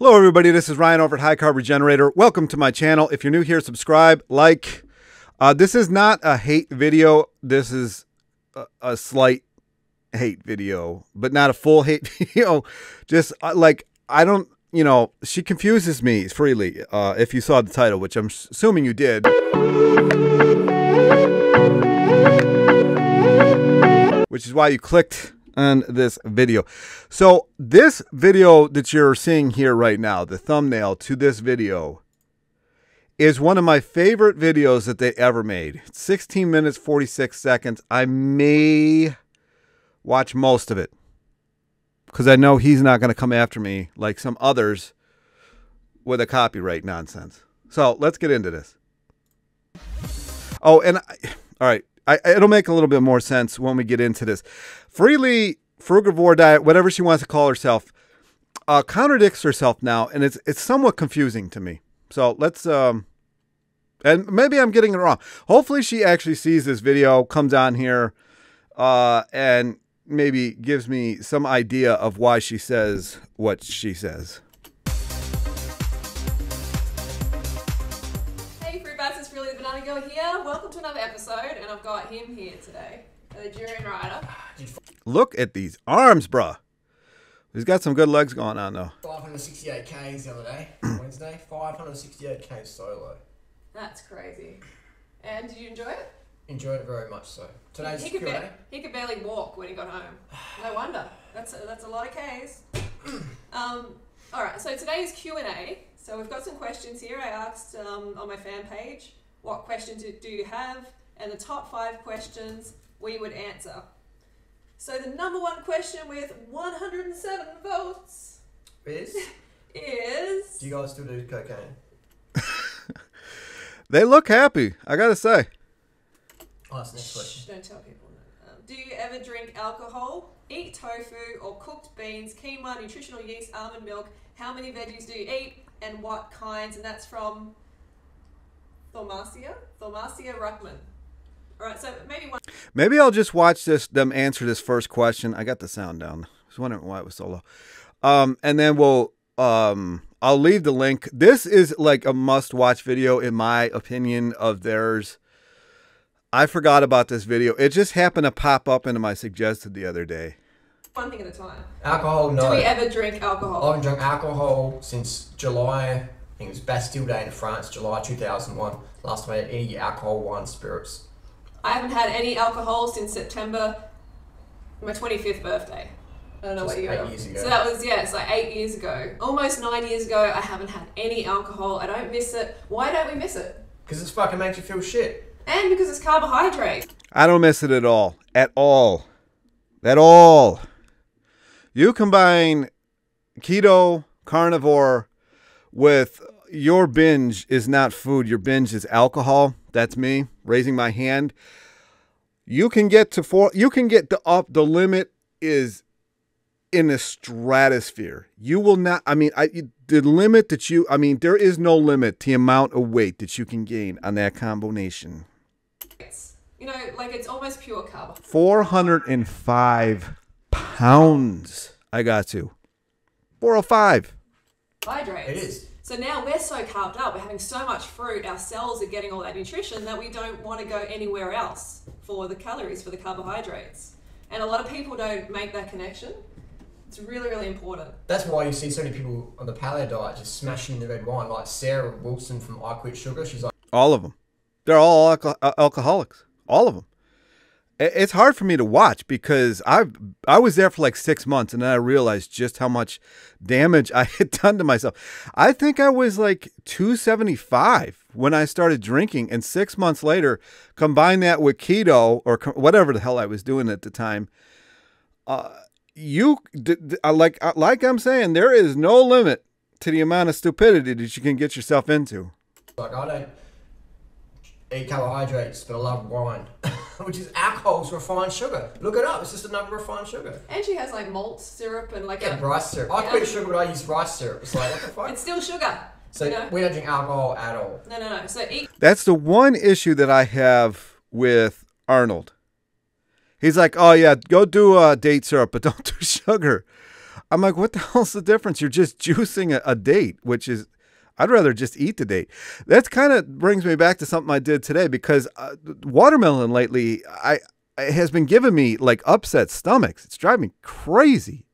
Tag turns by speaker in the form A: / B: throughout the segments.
A: Hello everybody, this is Ryan over at High Carb Regenerator. Welcome to my channel. If you're new here, subscribe, like. This is not a hate video. This is a slight hate video, but not a full hate video. Just like, I don't, you know, she confuses me freely. If you saw the title, which I'm assuming you did. Which is why you clicked on this video. So this video that you're seeing here right now, the thumbnail to this video, is one of my favorite videos that they ever made. It's 16 minutes, 46 seconds. I may watch most of it because I know he's not going to come after me like some others with a copyright nonsense. So let's get into this. Oh, and all right. It'll make a little bit more sense when we get into this. Freely frugivore diet, whatever she wants to call herself, contradicts herself now, and it's somewhat confusing to me. So let's, and maybe I'm getting it wrong. Hopefully she actually sees this video, comes on here, and maybe gives me some idea of why she says what she says.
B: Here. Welcome to another episode, and I've got him here today, the durianrider.
A: Look at these arms, bruh. He's got some good legs going on, though.
C: 568 Ks the other day, Wednesday. 568 Ks solo.
B: That's crazy. And did you enjoy it?
C: Enjoyed it very much so. Today's Q&A.
B: He could barely walk when he got home. No wonder. That's a lot of Ks. All right, so today's Q&A. So we've got some questions here. I asked on my fan page, what questions do you have? And the top 5 questions we would answer. So the number 1 question with 107 votes
C: is?
B: Do
C: you guys still do cocaine?
A: They look happy, I gotta say.
C: Oh, that's the next question.
B: Don't tell people. Do you ever drink alcohol, eat tofu or cooked beans, quinoa, nutritional yeast, almond milk? How many veggies do you eat and what kinds? And that's from Thaumasia Ruckman. All right, so maybe
A: I'll just watch them answer this first question. I got the sound down. I was wondering why it was so low. And then I'll leave the link. This is like a must-watch video, in my opinion, of theirs. I forgot about this video. It just happened to pop up into my suggested the other day.
B: One thing at a time.
C: Alcohol, no.
B: Do we ever drink alcohol?
C: I haven't drunk alcohol since July. I think it was Bastille Day in France, July 2001. Last time I had any alcohol, wine, spirits.
B: I haven't had any alcohol since September, my 25th birthday. I don't know what year.
C: 8 years ago.
B: So that was, yeah, it's like 8 years ago. Almost 9 years ago, I haven't had any alcohol. I don't miss it. Why don't we miss it?
C: Because it fucking makes you feel shit.
B: And because it's carbohydrate.
A: I don't miss it at all. At all. At all. You combine keto, carnivore, with your binge is not food. Your binge is alcohol. That's me raising my hand. You can get to 4. You can get the limit is in the stratosphere. You will not. I mean, the limit that you. I mean, there is no limit to the amount of weight that you can gain on that combination.
B: You know, like it's almost pure carb.
A: 405 pounds. I got to 405.
B: Hydrates.
C: It is.
B: So now we're so carved up, we're having so much fruit, our cells are getting all that nutrition that we don't want to go anywhere else for the calories, for the carbohydrates. And a lot of people don't make that connection. It's really, really important.
C: That's why you see so many people on the paleo diet just smashing the red wine, like Sarah Wilson from I Quit Sugar. She's like,
A: all of them. They're all alcoholics. All of them. It's hard for me to watch because I was there for like 6 months and then I realized just how much damage I had done to myself. I think I was like 275 when I started drinking, and 6 months later, combine that with keto or whatever the hell I was doing at the time. Like I'm saying, there is no limit to the amount of stupidity that you can get yourself into.
C: Like, I don't eat carbohydrates, but I love wine. Which is alcohol's refined sugar. Look it up. It's just another refined sugar.
B: And she has like malt syrup and like
C: rice syrup. I quit sugar, but I use rice syrup. It's like, what the fuck?
B: It's still sugar.
C: So
B: you know?
C: We don't drink alcohol at all.
B: No. So eat.
A: That's the one issue that I have with Arnold. He's like, oh yeah, go do date syrup, but don't do sugar. I'm like, what the hell's the difference? You're just juicing a date, which is, I'd rather just eat the date. That's kind of brings me back to something I did today, because watermelon lately has been giving me like upset stomachs. It's driving me crazy.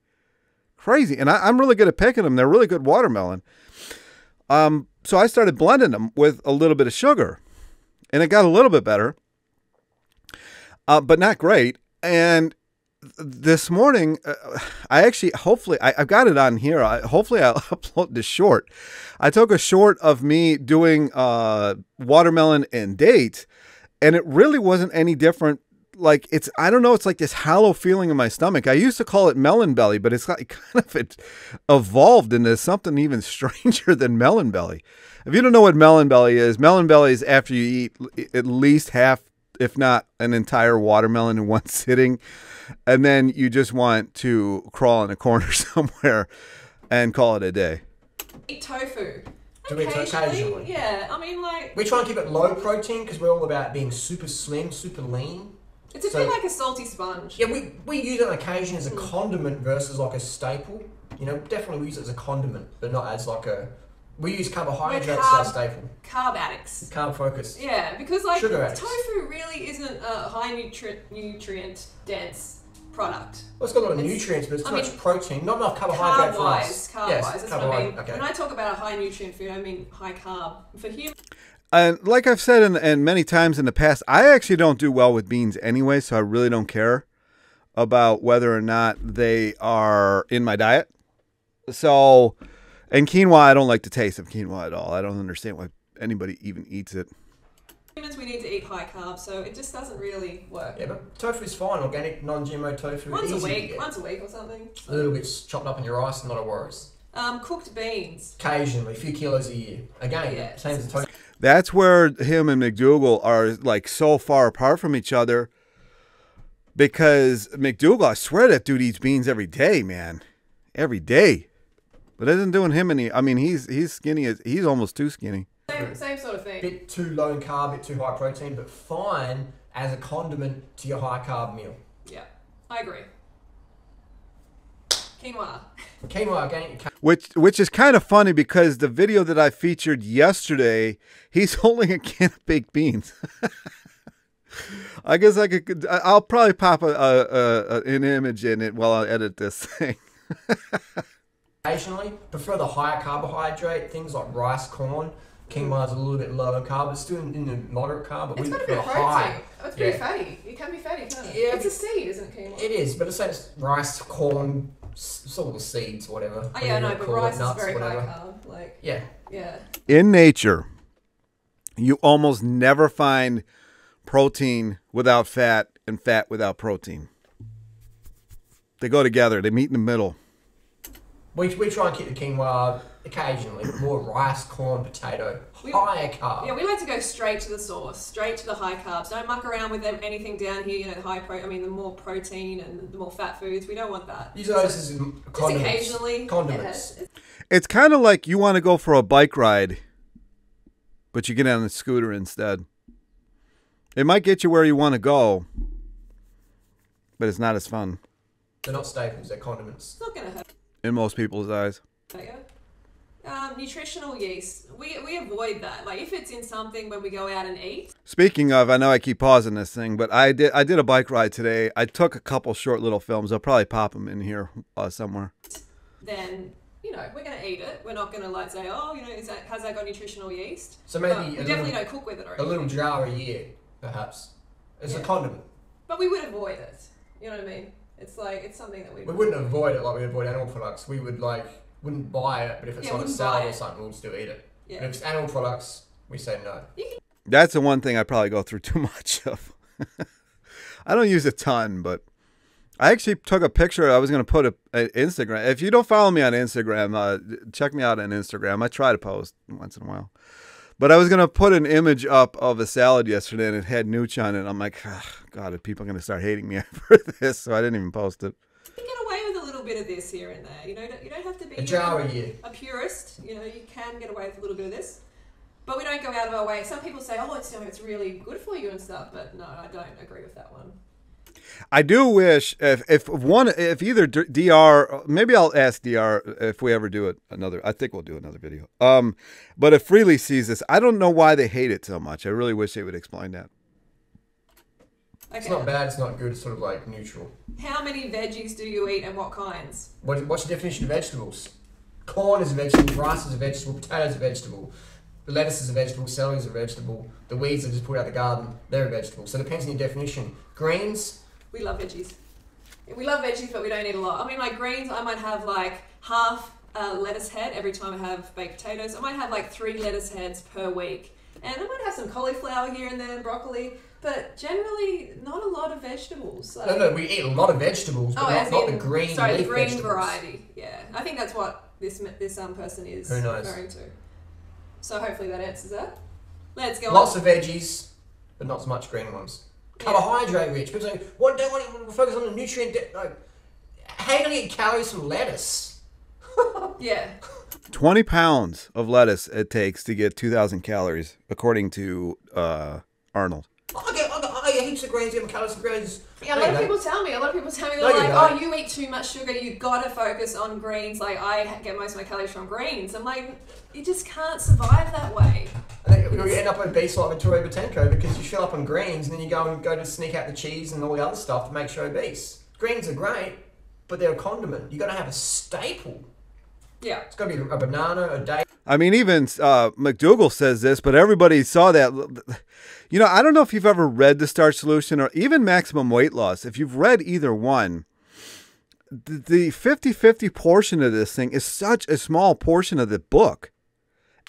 A: And I'm really good at picking them. They're really good watermelon. So I started blending them with a little bit of sugar, and it got a little bit better, but not great. And this morning, hopefully I've got it on here. Hopefully I'll upload this short. I took a short of me doing watermelon and date, and it really wasn't any different. Like, I don't know, it's like this hollow feeling in my stomach. I used to call it melon belly, but it's like it evolved into something even stranger than melon belly. If you don't know what melon belly is after you eat at least half, if not an entire watermelon in one sitting, and then you just want to crawl in a corner somewhere and call it a day.
B: Eat tofu.
C: Do we occasionally?
B: Yeah, I mean, like...
C: We try and keep it low protein because we're all about being super slim, super lean.
B: It's a bit like a salty sponge.
C: Yeah, we use it on occasion as a condiment versus like a staple. You know, definitely we use it as a condiment, but not as like a... We use carbohydrates as a staple.
B: Carb addicts.
C: Carb focus.
B: Yeah, because like
C: Sugar addicts.
B: tofu really isn't a high nutrient dense product.
C: Well, it's got a lot of nutrients, but it's too much protein. Not enough carbohydrate for us.
B: Carb-wise, that's what I mean.
C: Okay.
B: When I talk about a high nutrient food, I mean high carb. For humans...
A: And like I've said and many times in the past, I actually don't do well with beans anyway, so I really don't care about whether or not they are in my diet. So, and quinoa, I don't like the taste of quinoa at all. I don't understand why anybody even eats it.
B: Humans, we need to eat high carbs, so it just doesn't really work.
C: Yeah, but tofu's fine. Organic, non-GMO tofu.
B: Once a week or something.
C: A little bit chopped up in your rice, not a worries.
B: Cooked beans.
C: Occasionally, a few kilos a year. Again,
B: Yeah.
C: same as the tofu.
A: That's where him and McDougal are like so far apart from each other, because McDougal, I swear that dude eats beans every day, man. Every day. But it isn't doing him any... I mean, he's skinny. He's almost too skinny.
B: Same sort of thing.
C: Bit too low in carb, bit too high protein, but fine as a condiment to your high carb meal.
B: Yeah, I agree. Quinoa.
C: Quinoa again.
A: Which is kind of funny, because the video that I featured yesterday, he's holding a can of baked beans. I guess I'll probably pop an image in it while I edit this thing.
C: Occasionally, prefer the higher carbohydrate, things like rice, corn. Quinoa is a little bit low in carb. It's still in the moderate carb, but
B: It's
C: we
B: got a
C: prefer
B: bit of
C: high.
B: protein. It's pretty fatty. It can be fatty, can't it?
C: Yeah,
B: it's a seed, isn't it, quinoa?
C: It is, but it's rice, corn, sort of seeds, whatever.
B: Oh yeah, no, but rice
C: nuts,
B: is very
C: whatever.
B: high carb. Like,
C: Yeah.
B: yeah.
A: In nature, you almost never find protein without fat and fat without protein. They go together. They meet in the middle.
C: We try and keep the quinoa occasionally, but more rice, corn, potato, higher carb.
B: Yeah, we like to go straight to the source, straight to the high carbs. Don't muck around with anything down here. You know, the more protein and the more fat foods. We don't want that.
C: Use those as
B: just
C: condiments.
B: occasionally.
C: Condiments.
B: Yeah,
A: It's kind of like you want to go for a bike ride, but you get on a scooter instead. It might get you where you want to go, but it's not as fun.
C: They're not staples, they're condiments.
B: it's not going to hurt
A: In most people's eyes.
B: you. Nutritional yeast. We avoid that. Like if it's in something when we go out and eat.
A: Speaking of, I know I keep pausing this thing, but I did a bike ride today. I took a couple short little films. I'll probably pop them in here somewhere.
B: Then we're going to eat it. We're not going to like say, oh, has that got nutritional yeast?
C: So maybe
B: But we definitely don't cook with it or
C: a little
B: anything.
C: jar a year, perhaps. It's a condiment.
B: But we would avoid it. You know what I mean? It's like it's something that we
C: wouldn't avoid it like we avoid animal products. We wouldn't buy it, but if it's on a salad or something, we'll still eat it.
B: Yeah.
C: But if it's animal products, we say no.
A: That's the one thing I probably go through too much of. I don't use a ton, but I actually took a picture. I was going to put an Instagram. If you don't follow me on Instagram, check me out on Instagram. I try to post once in a while. But I was going to put an image up of a salad yesterday, and it had nooch on it. I'm like, oh, God, are people going to start hating me for this? So I didn't even post it.
B: You get away with a little bit of this here and there. You don't have to be
C: a jar a year.
B: A purist. You can get away with a little bit of this. But we don't go out of our way. Some people say, oh, it's really good for you and stuff. But no, I don't agree with that one.
A: I do wish if either DR, maybe I'll ask DR if we ever do it I think we'll do another video. But if Freely sees this, I don't know why they hate it so much. I really wish they would explain that.
B: Okay.
C: It's not bad, it's not good, it's sort of like neutral.
B: How many veggies do you eat and what kinds?
C: What's the definition of vegetables? Corn is a vegetable, rice is a vegetable, potato is a vegetable, lettuce is a vegetable, celery is a vegetable, the weeds that just put out the garden, they're a vegetable. So it depends on your definition. Greens.
B: We love veggies. We love veggies, but we don't eat a lot. I mean, like greens, I might have like half a lettuce head every time I have baked potatoes. I might have like 3 lettuce heads per week. And I might have some cauliflower here and there and broccoli, but generally not a lot of vegetables. Like,
C: No, we eat a lot of vegetables, but not the green
B: sorry,
C: leaf
B: the green
C: vegetables.
B: variety. Yeah, I think that's what this person is referring to. So hopefully that answers that. Let's go
C: Lots
B: on.
C: of veggies, but not so much green ones. Carbohydrate rich. People say, "What don't want to focus on the nutrient?" Like, how are you gonna get calories from lettuce?
B: Yeah.
A: 20 pounds of lettuce it takes to get 2,000 calories, according to Arnold.
C: I get heaps of grains, get calories from grains.
B: Yeah, a lot of people tell me, they're like, oh, you eat too much sugar, you gotta focus on greens. Like, I get most of my calories from greens. I'm like, you just can't survive that way.
C: And then you end up obese like Victoria Botenko because you fill up on greens and then you go to sneak out the cheese and all the other stuff to make you obese. Greens are great, but they're a condiment. You gotta have a staple.
B: Yeah.
C: It's gotta be a banana, a date.
A: I mean, even McDougall says this, but everybody saw that. You know, I don't know if you've ever read The Starch Solution or even Maximum Weight Loss. If you've read either one, the 50-50 portion of this thing is such a small portion of the book.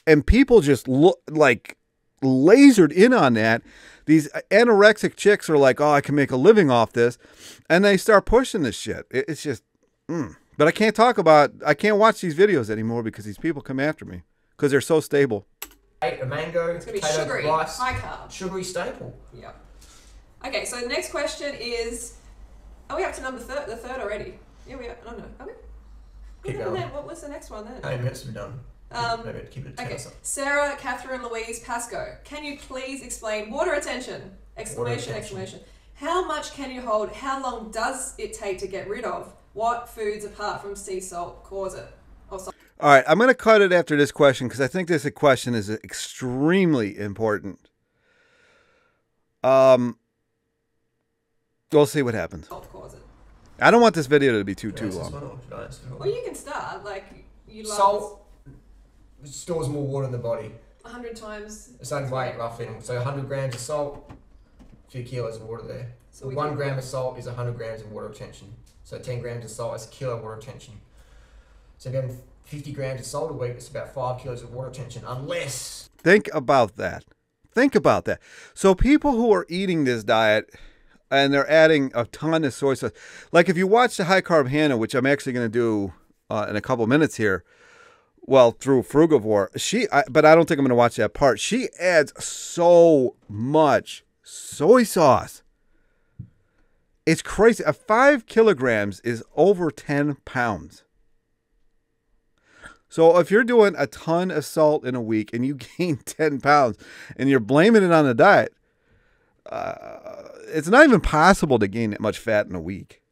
A: And people just look like lasered in on that. These anorexic chicks are like, oh, I can make a living off this. And they start pushing this shit. It's just, But I can't watch these videos anymore because these people come after me because they're so stable.
C: A mango,
B: it's gonna be
C: potato,
B: sugary,
C: rice,
B: high carb.
C: Sugary staple.
B: Yeah. Okay, so the next question is, are we up to the third already? Yeah, we are. Oh, no. Are we?
C: Keep going.
B: What was the next one then?
C: 8 minutes to be done. Maybe keep it at 10
B: Okay,
C: or something.
B: Sarah Catherine Louise Pascoe, can you please explain water retention? Exclamation. How much can you hold? How long does it take to get rid of? What foods apart from sea salt cause it?
A: All right, I'm going to cut it after this question because I think this question is extremely important. We'll see what happens.
B: Salt cause it.
A: I don't want this video to be too long.
B: Well, you can start. Like, you love
C: salt stores more water in the body.
B: 100 times.
C: The same weight, roughly. So 100 grams of salt, a few kilos of water there.
B: So
C: 1 gram of salt is 100 grams of water retention. So 10 grams of salt is a kilo of water retention. So if you have 50 grams of salt a week, it's about 5 kilos of water retention, unless...
A: Think about that. Think about that. So people who are eating this diet and they're adding a ton of soy sauce, like if you watch the High Carb Hannah, which I'm actually going to do in a couple minutes here, well, through Frugivore, but I don't think I'm going to watch that part. She adds so much soy sauce. It's crazy. 5 kilograms is over 10 pounds. So if you're doing a ton of salt in a week and you gain 10 pounds and you're blaming it on the diet, it's not even possible to gain that much fat in a week.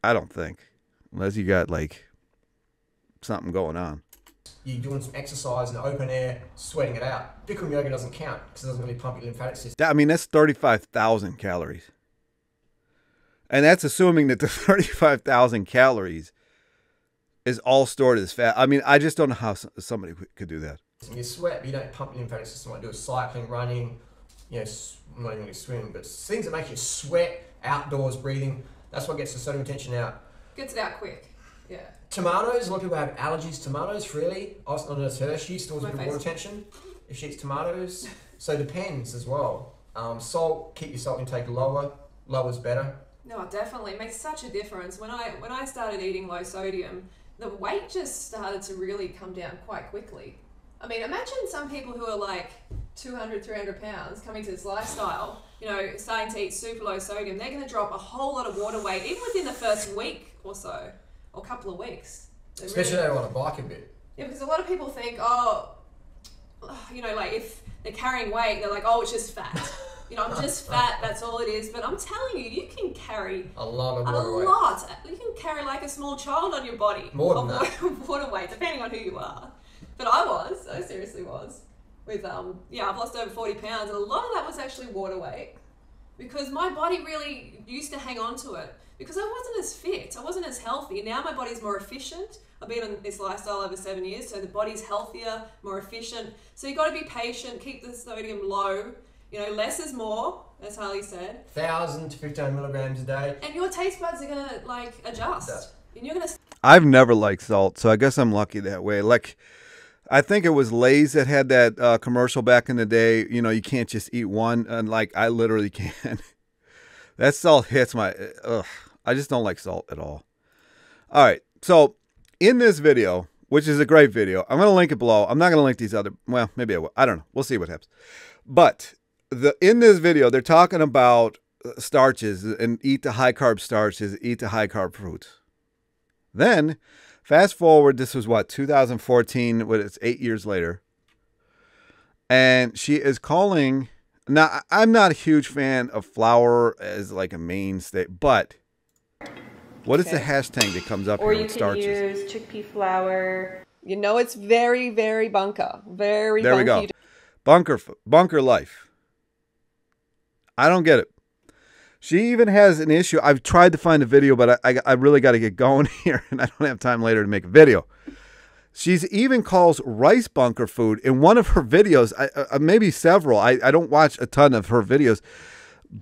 A: I don't think. Unless you got like something going on.
C: You're doing some exercise in the open air, sweating it out. Bikram yoga doesn't count because it doesn't really pump your lymphatic system.
A: I mean, that's 35,000 calories. And that's assuming that the 35,000 calories is all stored as fat. I mean, I just don't know how somebody could do that.
C: You sweat, but you don't pump your lymphatic system like do cycling, running, not even really swimming, but things that make you sweat, outdoors, breathing. That's what gets the sodium retention out.
B: Gets it out quick. Yeah.
C: Tomatoes, a lot of people have allergies to tomatoes, freely. I was not as her. She stores a bit of water retention if she eats tomatoes. So it depends as well. Salt, keep your salt intake lower. Lower's better.
B: No, definitely. It makes such a difference. When I started eating low sodium, the weight just started to really come down quite quickly. I mean, imagine some people who are like 200, 300 pounds coming to this lifestyle, starting to eat super low sodium. They're going to drop a whole lot of water weight, even within the first week or so, or couple of weeks.
C: Especially if they want to bike a bit.
B: Yeah, because a lot of people think, like if they're carrying weight, they're like, oh, it's just fat. You know, I'm just fat, that's all it is. But I'm telling you, you can carry
C: A lot of
B: a
C: water weight.
B: lot. You can carry like a small child on your body.
C: More than
B: of water weight, depending on who you are. But I seriously was. With, yeah, I've lost over 40 pounds, and a lot of that was actually water weight. Because my body really used to hang on to it. Because I wasn't as fit, I wasn't as healthy. Now my body's more efficient. I've been on this lifestyle over 7 years, so the body's healthier, more efficient. So you've got to be patient, keep the sodium low. You know, less is more, as Harley said.
C: 1,000 to 1,500 milligrams a day.
B: And your taste buds are going to, like, adjust. And you're going to...
A: I've never liked salt, so I guess I'm lucky that way. Like, I think it was Lay's that had that commercial back in the day. You know, you can't just eat one, and like I literally can. That salt hits my. Ugh, I just don't like salt at all. All right, so in this video, which is a great video, I'm gonna link it below. I'm not gonna link these other. Well, maybe I will. I don't know. We'll see what happens. But in this video, they're talking about starches and eat the high carb starches, eat the high carb fruits. Then, fast forward, this was what, 2014, what, it's 8 years later. And she is calling, now I'm not a huge fan of flour as like a mainstay, but what is the hashtag that comes up
D: or
A: here
D: you
A: with
D: can
A: starches?
D: use chickpea flour.
B: You know, it's very, very bunker. Very
A: There we go. Bunker life. I don't get it. She even has an issue. I've tried to find a video, but I really got to get going here, and I don't have time later to make a video. She's even calls rice bunker food in one of her videos, maybe several. I don't watch a ton of her videos,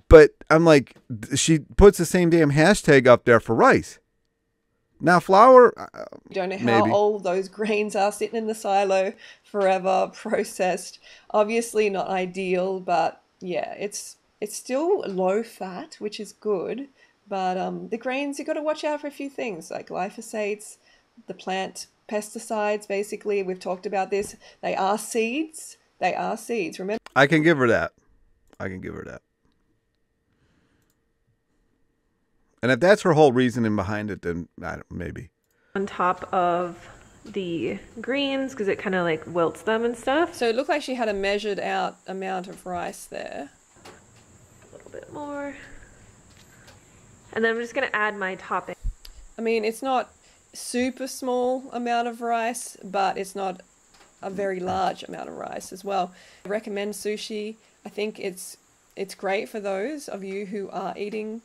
A: but I'm like, she puts the same damn hashtag up there for rice. Now, flour,
B: You don't know how
A: maybe.
B: old those grains are, sitting in the silo forever, processed. Obviously not ideal, but yeah, it's still low fat, which is good. But the grains, you got to watch out for a few things, like glyphosates, the plant pesticides, basically. We've talked about this. They are seeds. They are seeds. Remember?
A: I can give her that. I can give her that. And if that's her whole reasoning behind it, then I don't, maybe.
D: On top of the greens, because it kind of like wilts them and stuff.
B: So it looked like she had a measured out amount of rice there.
D: A little bit more. And then I'm just going to add my topping.
B: I mean, it's not super small amount of rice, but it's not a very large amount of rice as well. I recommend sushi. I think it's great for those of you who are eating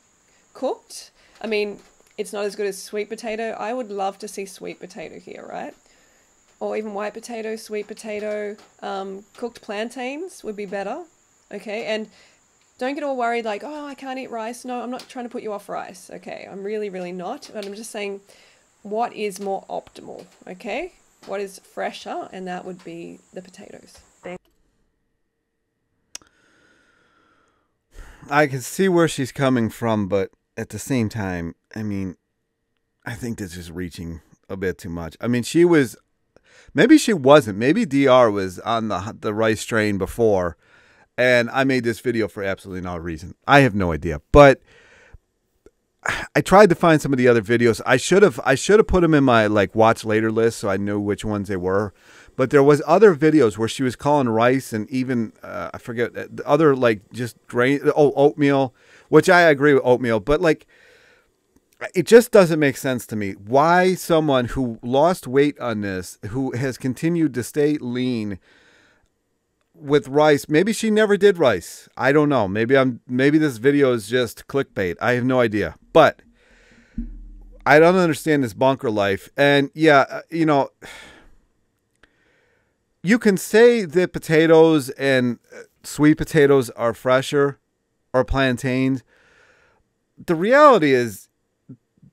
B: cooked. I mean, it's not as good as sweet potato. I would love to see sweet potato here, right? Or even white potato, sweet potato. Cooked plantains would be better. Okay, and don't get all worried like, oh, I can't eat rice. No, I'm not trying to put you off rice. Okay, I'm really, really not. But I'm just saying what is more optimal, okay? What is fresher, and that would be the potatoes.
A: I can see where she's coming from, but at the same time, I mean, I think this is reaching a bit too much. I mean, she was, maybe she wasn't. Maybe DR was on the rice train before, and I made this video for absolutely no reason. I have no idea, but I tried to find some of the other videos. I should have put them in my like watch later list so I knew which ones they were. But there was other videos where she was calling rice and even I forget the other like just grain, oatmeal, which I agree with oatmeal, but like it just doesn't make sense to me why someone who lost weight on this, who has continued to stay lean with rice, maybe she never did rice. I don't know. Maybe this video is just clickbait. I have no idea. But I don't understand this bunker life. And yeah, you know, you can say that potatoes and sweet potatoes are fresher or plantains. The reality is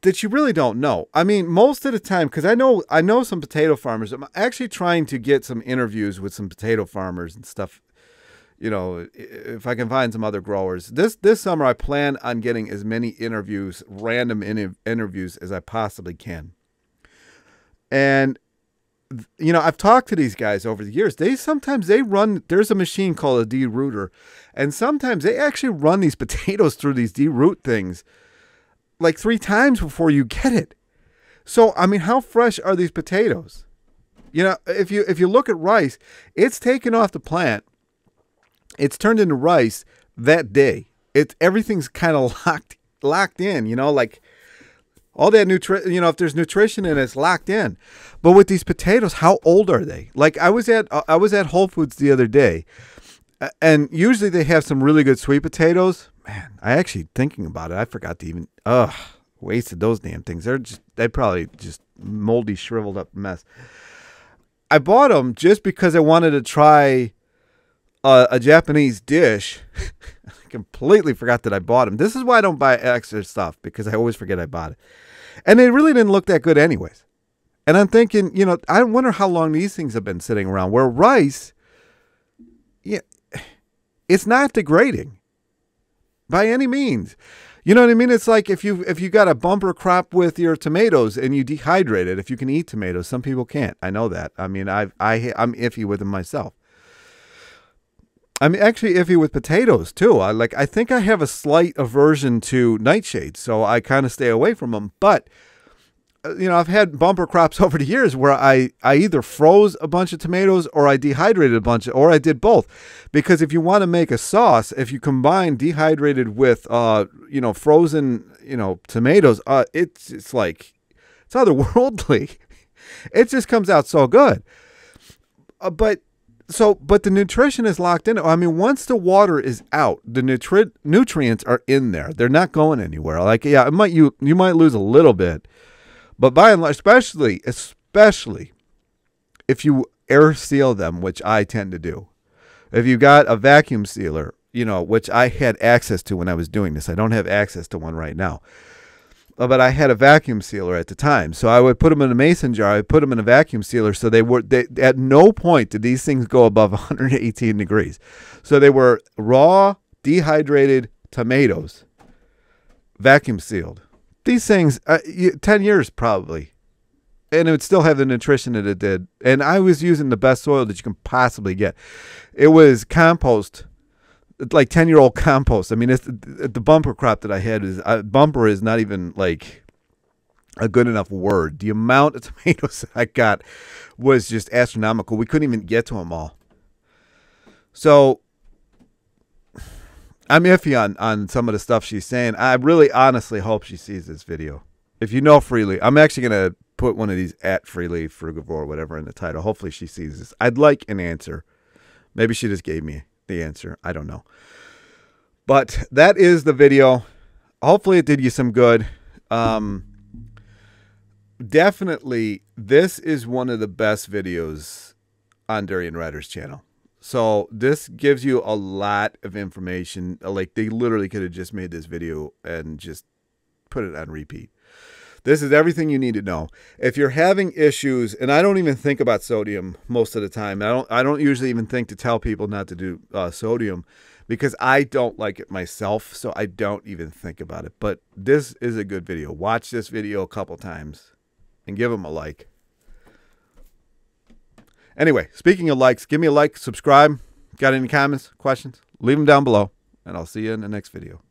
A: that you really don't know. I mean, most of the time, because I know some potato farmers. I'm actually trying to get some interviews with some potato farmers and stuff. You know, if I can find some other growers. This summer, I plan on getting as many interviews, random interviews as I possibly can. And you know, I've talked to these guys over the years. Sometimes they run, there's a machine called a de-rooter, and sometimes they actually run these potatoes through these de-root things like 3 times before you get it. So, I mean, how fresh are these potatoes? You know, if you look at rice, it's taken off the plant. It's turned into rice that day. Everything's kind of locked in, you know, like all that if there's nutrition in it, it's locked in. But with these potatoes, how old are they? Like I was at Whole Foods the other day, and usually they have some really good sweet potatoes. Man, I actually, thinking about it, I forgot to even wasted those damn things. They probably just moldy, shriveled up mess. I bought them just because I wanted to try a Japanese dish. I completely forgot that I bought them. This is why I don't buy extra stuff, because I always forget I bought it. And they really didn't look that good anyways. And I'm thinking, you know, I wonder how long these things have been sitting around. Where rice, yeah, it's not degrading by any means. You know what I mean? It's like if you got a bumper crop with your tomatoes and you dehydrate it, if you can eat tomatoes, some people can't. I know that. I mean, I'm iffy with them myself. I'm actually iffy with potatoes too. I think I have a slight aversion to nightshades, so I kind of stay away from them. But you know, I've had bumper crops over the years where I either froze a bunch of tomatoes or I dehydrated a bunch, or I did both. Because if you want to make a sauce, if you combine dehydrated with you know, frozen, you know, tomatoes, it's like, it's otherworldly. It just comes out so good. But the nutrition is locked in. I mean, once the water is out, the nutrients are in there. They're not going anywhere. Like, yeah, you might lose a little bit, but by and large, especially if you air seal them, which I tend to do. If you got a vacuum sealer, you know, which I had access to when I was doing this. I don't have access to one right now. But I had a vacuum sealer at the time. So I would put them in a mason jar. I would put them in a vacuum sealer. So they at no point did these things go above 118 degrees. So they were raw, dehydrated tomatoes, vacuum sealed. These things, 10 years probably. And it would still have the nutrition that it did. And I was using the best soil that you can possibly get. It was compost, like 10-year-old compost. I mean, the bumper crop that I had bumper is not even like a good enough word. The amount of tomatoes that I got was just astronomical. We couldn't even get to them all. So I'm iffy on some of the stuff she's saying. I really honestly hope she sees this video. If you know Freely, I'm actually going to put one of these at Freely Frugivore or whatever in the title. Hopefully she sees this. I'd like an answer. Maybe she just gave me the answer. I don't know. But that is the video. Hopefully it did you some good. Definitely, this is one of the best videos on Durianrider's channel. So this gives you a lot of information. Like, they literally could have just made this video and just put it on repeat. This is everything you need to know. If you're having issues, and I don't even think about sodium most of the time. I don't usually even think to tell people not to do sodium, because I don't like it myself, so I don't even think about it. But this is a good video. Watch this video a couple times and give them a like. Anyway, speaking of likes, give me a like, subscribe. Got any comments, questions? Leave them down below, and I'll see you in the next video.